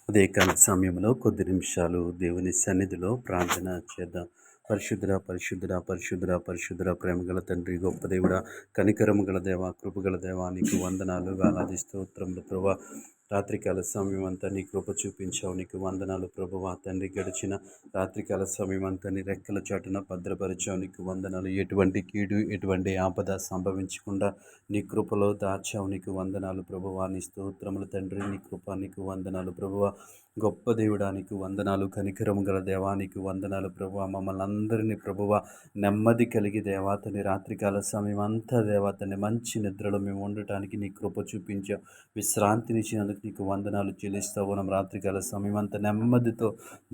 ఉదయకాల సమయంలో కొద్ది నిమిషాలు దేవుని సన్నిధిలో ప్రార్థన చేద్దాం. పరిశుద్ధుడా, పరిశుద్ధుడా, పరిశుద్ధుడా, పరిశుద్ధుడా, ప్రేమగల తండ్రి, గొప్ప దేవుడా, కనికరము గల దేవ, కృపగల దేవ, నీకు వందనాలు, వేలాది స్తోత్రములు ప్రభువా. రాత్రికాల సమయం అంతా నీ కృప చూపించావు, నీకు వందనాలు ప్రభువా. తండ్రి, గడిచిన రాత్రికాల సమయం అంతా నీ రెక్కల చాటున భద్రపరిచావు, నీకు వందనాలు. ఎటువంటి కీడు, ఎటువంటి ఆపద సంభవించకుండా నీ కృపలో దాచావు, నీకు వందనాలు ప్రభువా. నీ స్తోత్రములు తండ్రి, నీ కృప, నీకు వందనాలు ప్రభువా. గొప్ప దేవుడానికి వందనాలు, కనికరము గల దేవానికి వందనాలు ప్రభువా. మమ్మల్ని అందరినీ ప్రభువా నెమ్మది కలిగి దేవాతని రాత్రికాల సమయం అంతా దేవాతని మంచి నిద్రలో మేము ఉండటానికి నీ కృప చూపించావు, విశ్రాంతినిచ్చినందుకు నీకు వందనాలు చెల్లిస్తావు. మనం రాత్రికాల సమయం అంతా నెమ్మదితో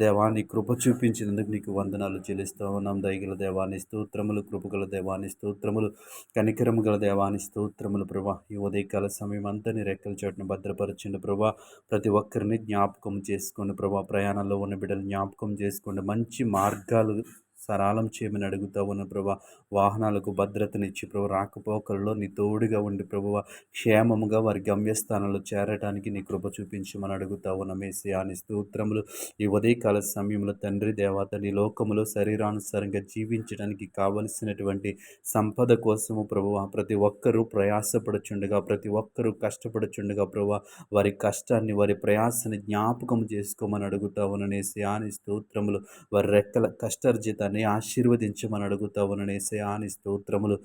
దేవాన్ని కృప చూపించినందుకు నీకు వందనాలు చెల్లిస్తావు. ఉన్నాం. దయగల దేవాన్ని స్తోత్రములు, కృపగల దేవాన్ని స్తోత్రములు, కనికరము గల దేవాన్ని స్తోత్రములు ప్రభా. ఈ ఉదయకాల సమయం అంతా నీ రెక్కల చాటును భద్రపరచండి ప్రభా. ప్రతి ఒక్కరిని జ్ఞాపకం చేసుకోండి ప్రభా. ప్రయాణంలో ఉన్న బిడ్డలు జ్ఞాపకం చేసుకోండి. మంచి మార్గాలు సరళం చేయమని అడుగుతా ఉన్న ప్రభా. వాహనాలకు భద్రతనిచ్చి ప్రభు, రాకపోకల్లో నీ తోడుగా ఉండి ప్రభువ క్షేమముగా వారి గమ్యస్థానంలో చేరడానికి నీ కృప చూపించమని అడుగుతా ఉన్న మేసయ్యా నీ స్తోత్రములు. ఈ ఉదయకాల సమయంలో తండ్రి దేవత నీ లోకములో శరీరానుసారంగా జీవించడానికి కావలసినటువంటి సంపద కోసము ప్రభువ ప్రతి ఒక్కరూ ప్రయాసపడుచుండగా, ప్రతి ఒక్కరూ కష్టపడుచుండగా ప్రభువ వారి కష్టాన్ని, వారి ప్రయాసని జ్ఞాపకం చేసుకోమని అడుగుతా ఉన్ననేసయ్యా నీ స్తోత్రములు. వారి రెక్కల కష్టార్జితాన్ని ఆశీర్వదించమని అడుగుతా ఉన్ననేసయ్యా నీ స్తోత్రములు.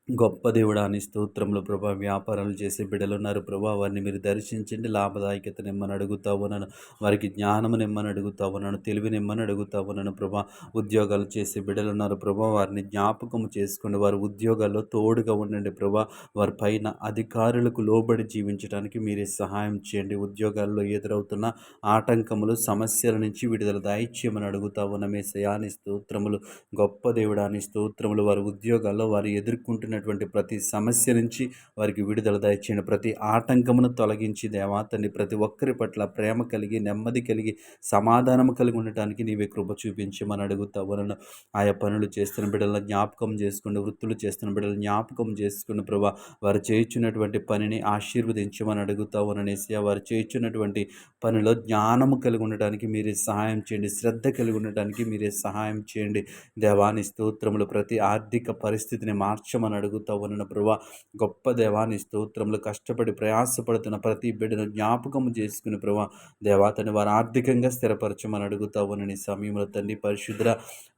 గొప్ప దేవుడా నీ స్తోత్రములు ప్రభా. వ్యాపారాలు చేసే బిడ్డలు ఉన్నారు ప్రభా, వారిని మీరు దర్శించండి. లాభదాయకత నిమ్మని అడుగుతా ఉన్నాను, వారికి జ్ఞానము నిమ్మని అడుగుతా ఉన్నాను, తెలివి నిమ్మని అడుగుతా ఉన్నాను ప్రభా. ఉద్యోగాలు చేసే బిడ్డలు ఉన్నారు ప్రభా, వారిని జ్ఞాపకం చేసుకోండి. వారి ఉద్యోగాల్లో తోడుగా ఉండండి ప్రభా. వారి పైన అధికారులకు లోబడి జీవించడానికి మీరే సహాయం చేయండి. ఉద్యోగాల్లో ఎదురవుతున్న ఆటంకములు, సమస్యల నుంచి విడుదల దయచేయమని అడుగుతా ఉన్న మేసయ్యా నీ స్తోత్రములు. గొప్ప దేవుడా నీ స్తోత్రములు. వారి ఉద్యోగాల్లో వారు ఎదుర్కొంటున్నటువంటి ప్రతి సమస్య నుంచి వారికి విడుదల దయచేయండి. ప్రతి ఆటంకమును తొలగించి దేవాతని ప్రతి ఒక్కరి పట్ల ప్రేమ కలిగి, నెమ్మది కలిగి, సమాధానము కలిగి ఉండటానికి నీవే కృప చూపించమని అడుగుతా ఉన్నాను. ఆయా పనులు చేస్తున్న బిడ్డలను జ్ఞాపకం చేసుకోండి, వృత్తులు చేస్తున్న బిడ్డలు జ్ఞాపకం చేసుకుని ప్రభా. వారు చేయించున్నటువంటి పనిని ఆశీర్వదించమని అడుగుతా ఉన్నానేసయ్యా. వారు చేయించున్నటువంటి పనిలో జ్ఞానము కలిగి ఉండటానికి మీరే సహాయం చేయండి, శ్రద్ధ కలిగి ఉండటానికి మీరే సహాయం చేయండి. దేవాని స్తోత్రములు. ప్రతి ఆర్థిక పరిస్థితిని మార్చమని అడుగుతా ఉన్న ప్రభా. గొప్ప దేవాని స్తోత్రములు. కష్టపడి ప్రయాసపడుతున్న ప్రతి బిడ్డను జ్ఞాపకము చేసుకుని ప్రభా దేవాతని వారు ఆర్థికంగా స్థిరపరచమని అడుగుతా ఉన్న నీ సమయంలో తండ్రి పరిశుద్ధ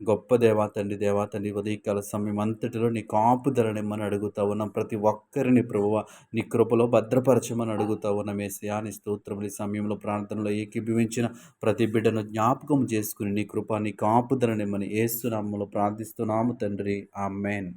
గొప్ప దేవాతండి దేవాతండి ఉదయకాల సమయం అంతటిలో నీ కాపుదల నిమ్మని అడుగుతా ఉన్నాం. ప్రతి ఒక్కరిని ప్రభువ నీ కృపలో భద్రపరచమని అడుగుతా ఉన్న మేసయ్యా నీ స్తోత్రములు. ఈ సమయంలో ప్రార్థనలో ఏకీభవించిన ప్రతి బిడ్డను జ్ఞాపకం చేసుకుని నీ కృప, నీ కాపుదల నిమ్మని యేసు నామములో ప్రార్థిస్తున్నాము తండ్రి. ఆమేన్.